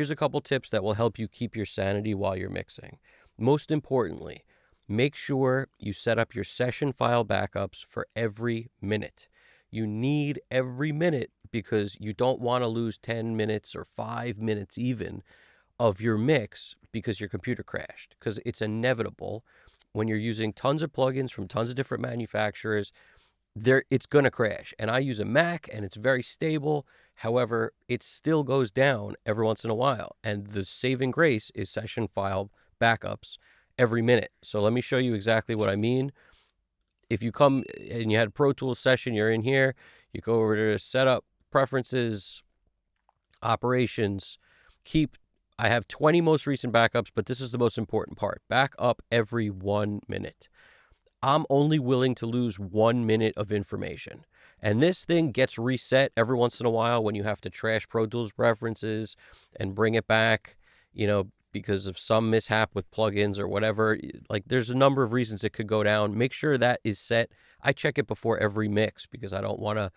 here's a couple tips that will help you keep your sanity while you're mixing. Most importantly, make sure you set up your session file backups for every minute. You need every minute because you don't want to lose 10 minutes or 5 minutes even of your mix because your computer crashed, because it's inevitable when you're using tons of plugins from tons of different manufacturers. It's going to crash. And I use a Mac and it's very stable. However, it still goes down every once in a while. And the saving grace is session file backups every minute. So let me show you exactly what I mean. If you come and you had a Pro Tools session, you're in here, you go over to setup, preferences, operations, I have 20 most recent backups, but this is the most important part. Back up every 1 minute. I'm only willing to lose 1 minute of information. And this thing gets reset every once in a while when you have to trash Pro Tools preferences and bring it back, because of some mishap with plugins or whatever. Like, there's a number of reasons it could go down. Make sure that is set. I check it before every mix because I don't want to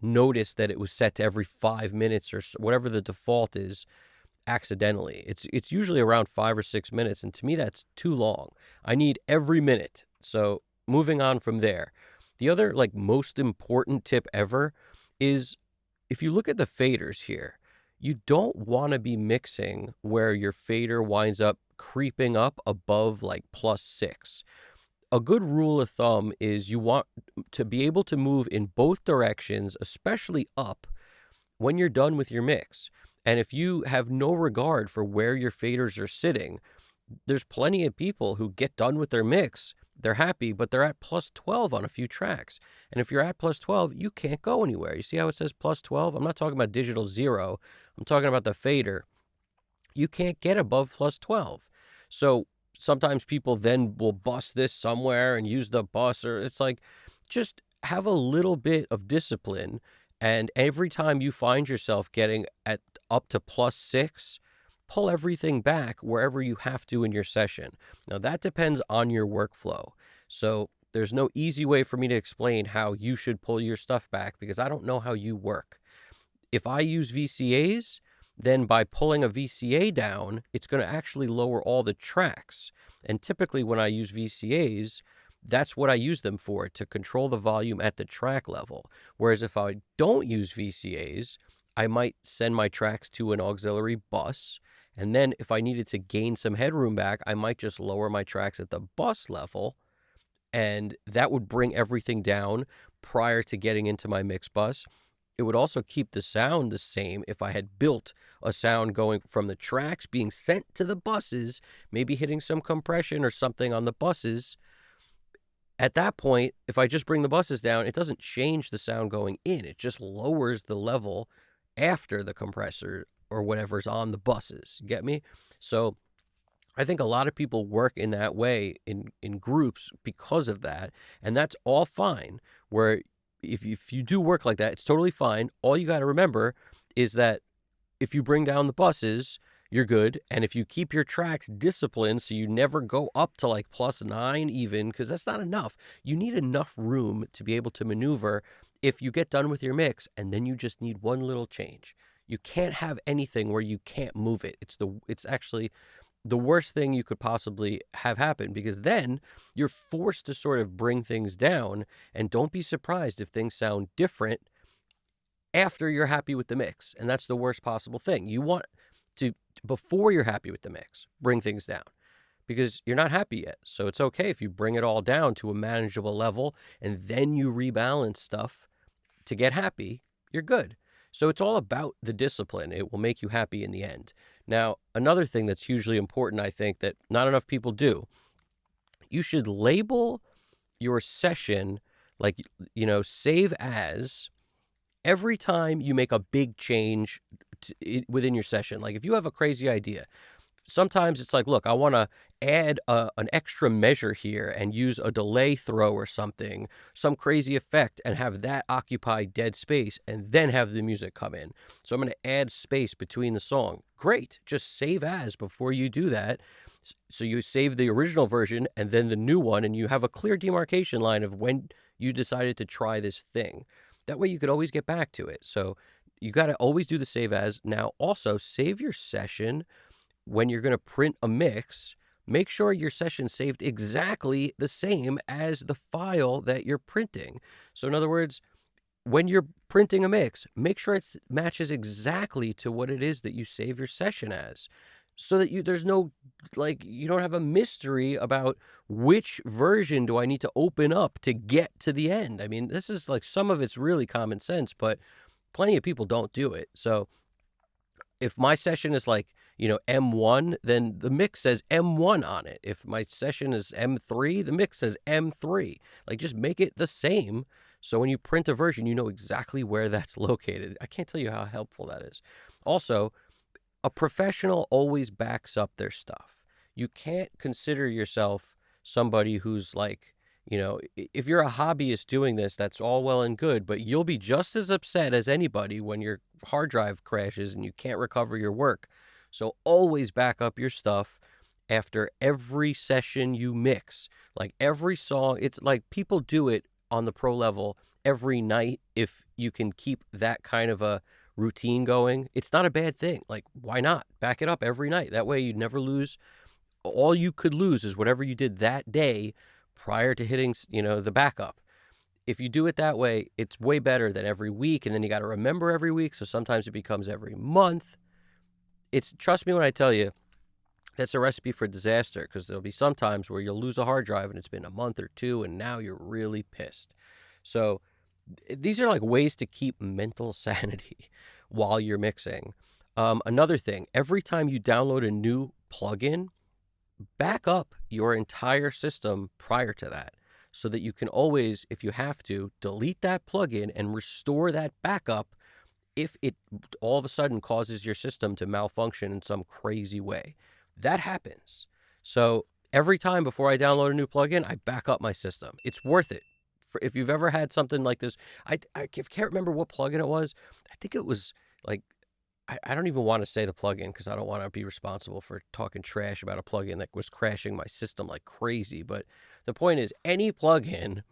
notice that it was set to every 5 minutes or whatever the default is accidentally. It's usually around 5 or 6 minutes, and to me that's too long. I need every minute. So moving on from there, the other most important tip ever is, if you look at the faders here, you don't want to be mixing where your fader winds up creeping up above +6. A good rule of thumb is you want to be able to move in both directions, especially up, when you're done with your mix. And if you have no regard for where your faders are sitting, there's plenty of people who get done with their mix, they're happy, but they're at +12 on a few tracks. And if you're at +12, you can't go anywhere. You see how it says +12? I'm not talking about digital 0. I'm talking about the fader. You can't get above +12. So sometimes people then will bus this somewhere and use the bus, or it's just have a little bit of discipline. And every time you find yourself getting up to +6, pull everything back wherever you have to in your session. Now, that depends on your workflow. So there's no easy way for me to explain how you should pull your stuff back because I don't know how you work. If I use VCAs, then by pulling a VCA down, it's going to actually lower all the tracks. And typically when I use VCAs, that's what I use them for, to control the volume at the track level. Whereas if I don't use VCAs, I might send my tracks to an auxiliary bus. And then if I needed to gain some headroom back, I might just lower my tracks at the bus level. And that would bring everything down prior to getting into my mix bus. It would also keep the sound the same if I had built a sound going from the tracks being sent to the buses, maybe hitting some compression or something on the buses. At that point, if I just bring the buses down, it doesn't change the sound going in. It just lowers the level after the compressor or whatever's on the buses. You get me? So I think a lot of people work in that way in groups because of that. And that's all fine. Where if you do work like that, it's totally fine. All you got to remember is that if you bring down the buses, you're good. And if you keep your tracks disciplined so you never go up to +9 even, because that's not enough. You need enough room to be able to maneuver if you get done with your mix, and then you just need one little change. You can't have anything where you can't move it. It's actually the worst thing you could possibly have happen, because then you're forced to sort of bring things down, and don't be surprised if things sound different after you're happy with the mix. And that's the worst possible thing. You want to, before you're happy with the mix, bring things down because you're not happy yet. So it's okay if you bring it all down to a manageable level and then you rebalance stuff to get happy, you're good. So it's all about the discipline. It will make you happy in the end. Now, another thing that's hugely important, I think, that not enough people do, you should label your session save as every time you make a big change within your session. Like if you have a crazy idea, sometimes it's look, I want to add an extra measure here and use a delay throw or something, some crazy effect, and have that occupy dead space and then have the music come in. So I'm going to add space between the song. Great. Just save as before you do that. So you save the original version and then the new one, and you have a clear demarcation line of when you decided to try this thing. That way you could always get back to it. So you got to always do the save as. Now, also save your session when you're going to print a mix. Make sure your session's saved exactly the same as the file that you're printing. So in other words, when you're printing a mix, make sure it matches exactly to what it is that you save your session as, so that there's no, like, you don't have a mystery about which version do I need to open up to get to the end. I mean, this is like, some of it's really common sense, but plenty of people don't do it. So if my session is like, M1, then the mix says M1 on it. If my session is M3, the mix says M3. Like, just make it the same. So when you print a version, you know exactly where that's located. I can't tell you how helpful that is. Also, a professional always backs up their stuff. You can't consider yourself somebody who's like, if you're a hobbyist doing this, that's all well and good, but you'll be just as upset as anybody when your hard drive crashes and you can't recover your work. So always back up your stuff after every session you mix. Like every song, it's like people do it on the pro level every night. If you can keep that kind of a routine going, it's not a bad thing. Like, why not back it up every night? That way you never lose. All you could lose is whatever you did that day prior to hitting, the backup. If you do it that way, it's way better than every week. And then you got to remember every week. So sometimes it becomes every month. Trust me when I tell you, that's a recipe for disaster, because there'll be some times where you'll lose a hard drive and it's been a month or two and now you're really pissed. So these are like ways to keep mental sanity while you're mixing. Another thing, every time you download a new plugin, back up your entire system prior to that, so that you can always, if you have to, delete that plugin and restore that backup if it all of a sudden causes your system to malfunction in some crazy way. That happens. So every time before I download a new plugin, I back up my system. It's worth it. If you've ever had something like this, I can't remember what plugin it was. I think it was like, I don't even want to say the plugin because I don't want to be responsible for talking trash about a plugin that was crashing my system like crazy. But the point is, any plugin,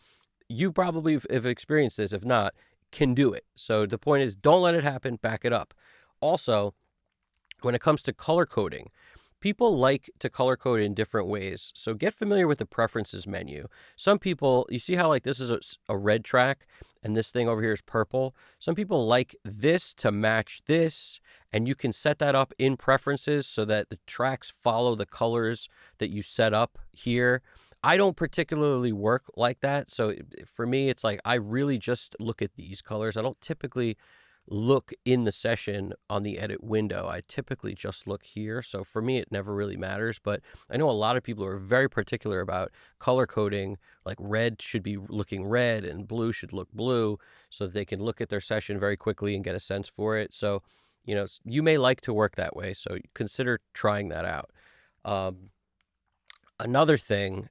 you probably have experienced this. If not, can do it. So the point is, don't let it happen. Back it up. Also, when it comes to color coding, people like to color code in different ways. So get familiar with the preferences menu. Some people, you see how like this is a red track and this thing over here is purple. Some people like this to match this, and you can set that up in preferences so that the tracks follow the colors that you set up here. I don't particularly work like that. So for me, it's like I really just look at these colors. I don't typically look in the session on the edit window. I typically just look here. So for me, it never really matters. But I know a lot of people are very particular about color coding. Like red should be looking red and blue should look blue, so that they can look at their session very quickly and get a sense for it. So, you may like to work that way. So consider trying that out. Another thing,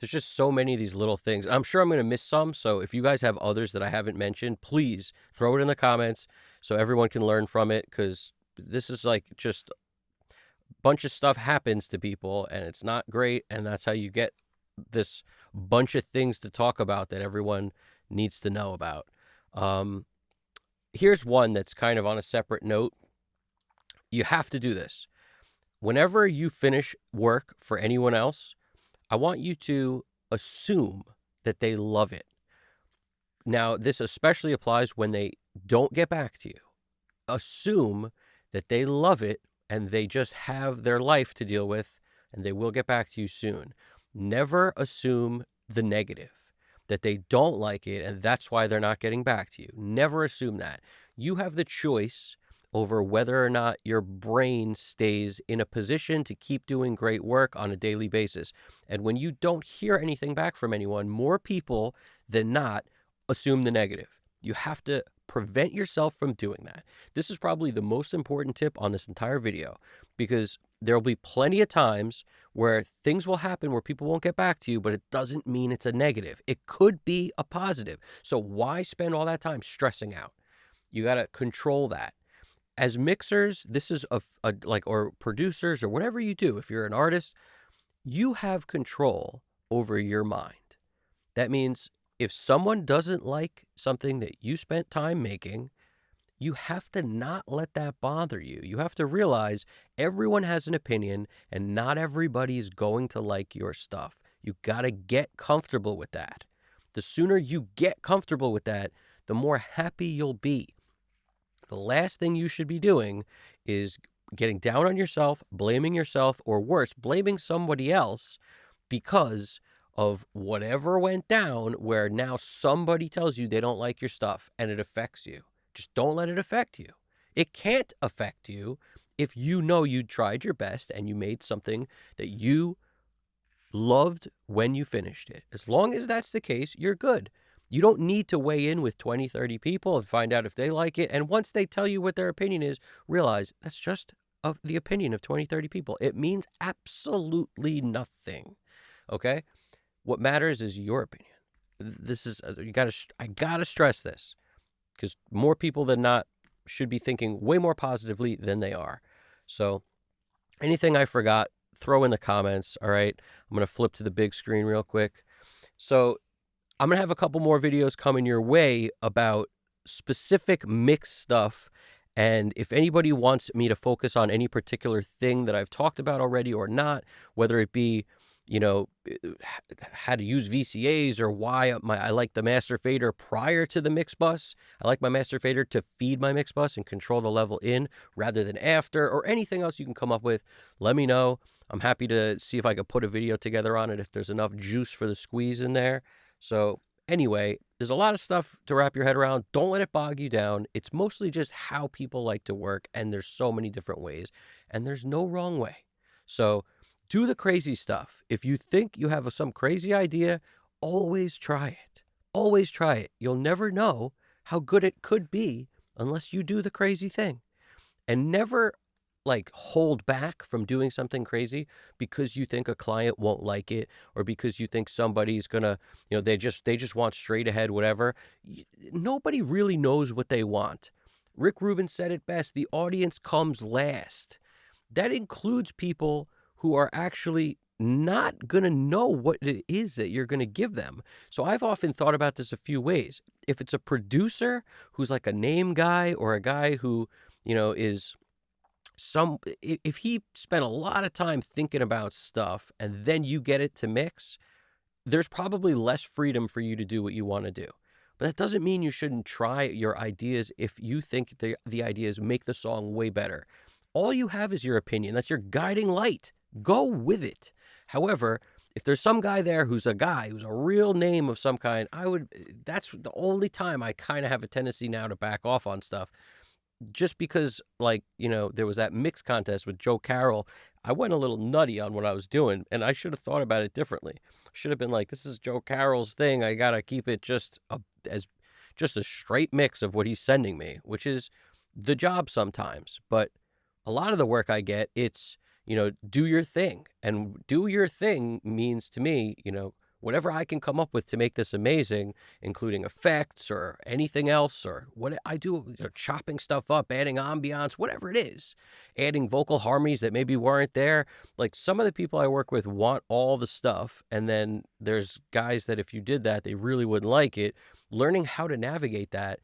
there's just so many of these little things. I'm sure I'm going to miss some. So if you guys have others that I haven't mentioned, please throw it in the comments so everyone can learn from it, because this is like just a bunch of stuff happens to people and it's not great. And that's how you get this bunch of things to talk about that everyone needs to know about. Here's one that's kind of on a separate note. You have to do this. Whenever you finish work for anyone else, I want you to assume that they love it. Now, this especially applies when they don't get back to you. Assume that they love it and they just have their life to deal with and they will get back to you soon. Never assume the negative, that they don't like it and that's why they're not getting back to you. Never assume that. You have the choice over whether or not your brain stays in a position to keep doing great work on a daily basis. And when you don't hear anything back from anyone, more people than not assume the negative. You have to prevent yourself from doing that. This is probably the most important tip on this entire video, because there'll be plenty of times where things will happen where people won't get back to you, but it doesn't mean it's a negative. It could be a positive. So why spend all that time stressing out? You got to control that. As mixers, this is or producers or whatever you do, if you're an artist, you have control over your mind. That means if someone doesn't like something that you spent time making, You have to not let that bother you. You have to realize everyone has an opinion and not everybody is going to like your stuff. You got to get comfortable with that. The sooner you get comfortable with that, the more happy you'll be. The last thing you should be doing is getting down on yourself, blaming yourself, or worse, blaming somebody else because of whatever went down where now somebody tells you they don't like your stuff and it affects you. Just don't let it affect you. It can't affect you if you know you tried your best and you made something that you loved when you finished it. As long as that's the case, you're good. You don't need to weigh in with 20, 30 people and find out if they like it. And once they tell you what their opinion is, realize that's just of the opinion of 20, 30 people. It means absolutely nothing. Okay? What matters is your opinion. This is, I gotta stress this because more people than not should be thinking way more positively than they are. So anything I forgot, throw in the comments. All right. I'm going to flip to the big screen real quick. So I'm going to have a couple more videos coming your way about specific mix stuff. And if anybody wants me to focus on any particular thing that I've talked about already or not, whether it be, how to use VCAs or why I like the master fader prior to the mix bus. I like my master fader to feed my mix bus and control the level in rather than after, or anything else you can come up with. Let me know. I'm happy to see if I could put a video together on it if there's enough juice for the squeeze in there. So anyway, there's a lot of stuff to wrap your head around. Don't let it bog you down. It's mostly just how people like to work, and there's so many different ways, and there's no wrong way. So do the crazy stuff. If you think you have some crazy idea, always try it. Always try it. You'll never know how good it could be unless you do the crazy thing. And never hold back from doing something crazy because you think a client won't like it or because you think somebody's gonna, they just want straight ahead, whatever. Nobody really knows what they want. Rick Rubin said it best, the audience comes last. That includes people who are actually not going to know what it is that you're going to give them. So I've often thought about this a few ways. If it's a producer who's like a name guy or a guy who, is if he spent a lot of time thinking about stuff and then you get it to mix, there's probably less freedom for you to do what you want to do. But that doesn't mean you shouldn't try your ideas if you think the ideas make the song way better. All you have is your opinion. That's your guiding light. Go with it. However, if there's some guy there who's a real name of some kind, that's the only time I kind of have a tendency now to back off on stuff. Just because, there was that mix contest with Joe Carroll, I went a little nutty on what I was doing, and I should have thought about it differently. I should have been like, this is Joe Carroll's thing. I got to keep it just a straight mix of what he's sending me, which is the job sometimes. But a lot of the work I get, it's, do your thing. And do your thing means to me, whatever I can come up with to make this amazing, including effects or anything else, or what I do, chopping stuff up, adding ambiance, whatever it is, adding vocal harmonies that maybe weren't there. Like some of the people I work with want all the stuff. And then there's guys that if you did that, they really wouldn't like it. Learning how to navigate that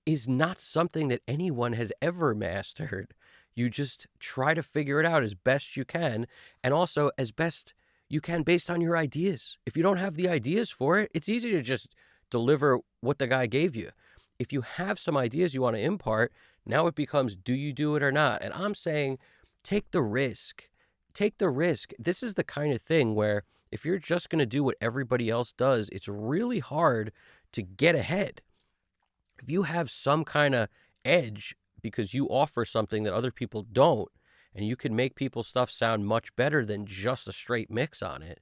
is not something that anyone has ever mastered. You just try to figure it out as best you can, and also as best you can based on your ideas. If you don't have the ideas for it, it's easy to just deliver what the guy gave you. If you have some ideas you want to impart, now it becomes, do you do it or not? And I'm saying, take the risk. Take the risk. This is the kind of thing where if you're just going to do what everybody else does, it's really hard to get ahead. If you have some kind of edge because you offer something that other people don't, and you can make people's stuff sound much better than just a straight mix on it,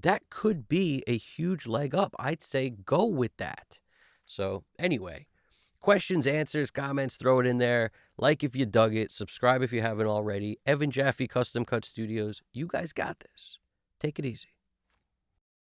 that could be a huge leg up. I'd say go with that. So anyway, questions, answers, comments, throw it in there. Like if you dug it, subscribe if you haven't already. Evan Jaffe Custom Cut Studios. You guys got this. Take it easy.